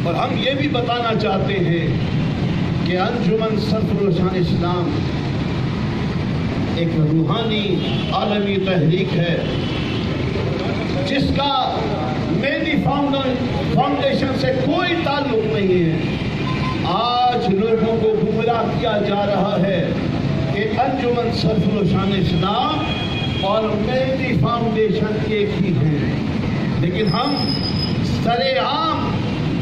اور ہم یہ بھی بتانا چاہتے ہیں کہ انجمن سرفروشان اسلام ایک روحانی عالمی تحریک ہے جس کا مہدی فاؤنڈیشن سے کوئی تعلق نہیں ہے۔ آج لوگوں کو گمراہ کیا جا رہا ہے کہ انجمن سرفروشان اسلام اور مہدی فاؤنڈیشن ایک ہی ہیں، لیکن ہم سرِ عام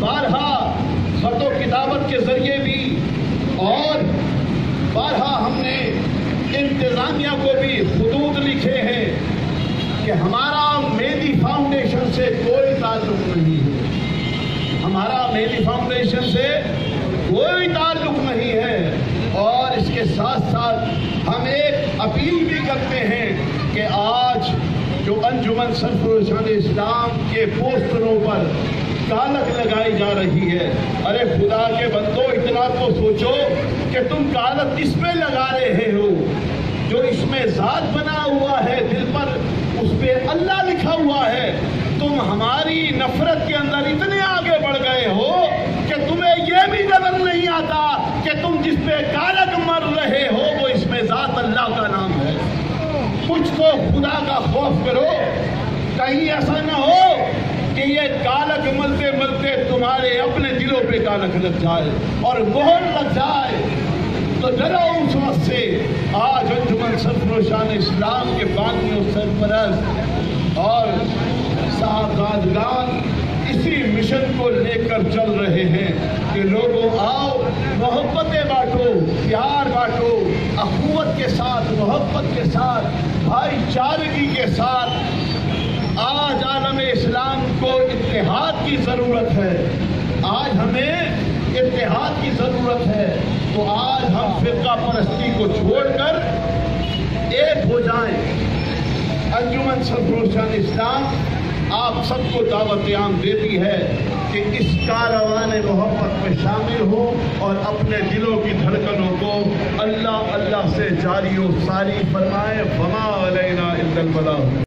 بارہا خط و کتابت کے ذریعے بھی اور بارہا ہم نے انتظامیہ کو بھی خطوط لکھے ہیں کہ ہمارا مہدی فاؤنڈیشن سے کوئی تعلق نہیں ہے، ہمارا مہدی فاؤنڈیشن سے کوئی تعلق نہیں ہے۔ اور اس کے ساتھ ساتھ ہم ایک اپیل بھی کرتے ہیں کہ آج جو انجمن سرفروشان اسلام کے پوسٹروں پر کالک لگائی جا رہی ہے، ارے خدا کے بندو اتنا تو سوچو کہ تم کالک کس پہ لگا رہے ہو؟ جو اس میں ذات بنا ہوا ہے دل پر، اس پہ اللہ لکھا ہوا ہے۔ تم ہماری نفرت کے اندر اتنے آگے بڑھ گئے ہو کہ تمہیں یہ بھی نظر نہیں آتا کہ تم جس پہ کالک مر رہے ہو وہ اس میں ذات اللہ کا نام ہے۔ کچھ تو خدا کا خوف کرو، کہیں ایسا نہ ہو کہ یہ کالک ملتے ملتے تمہارے اپنے دلوں پہ کالک لگ جائے اور مہر لگ جائے۔ تو ذرا اس وقت سے آج انجمن سرفروشان اسلام کے بانی و سرپرست اور سعادتگان اسی مشن کو لے کر چل رہے ہیں کہ لوگوں آؤ، محبتیں بانٹو، پیار بانٹو، اخوت کے ساتھ، محبت کے ساتھ، بھائی چارگی کے ساتھ۔ آج عالم اسلام کو اتحاد کی ضرورت ہے، آج ہمیں اتحاد کی ضرورت ہے۔ تو آج ہم فرقہ پرستی کو چھوڑ کر ایک ہو جائیں۔ انجمن سرفروشان اسلام آپ سب کو دعوت عام دیتی ہے کہ اس کاروان محبت میں شامل ہو اور اپنے دلوں کی دھڑکنوں کو اللہ اللہ سے جاری و ساری فرمائے۔ وما علینا الا البلاغ۔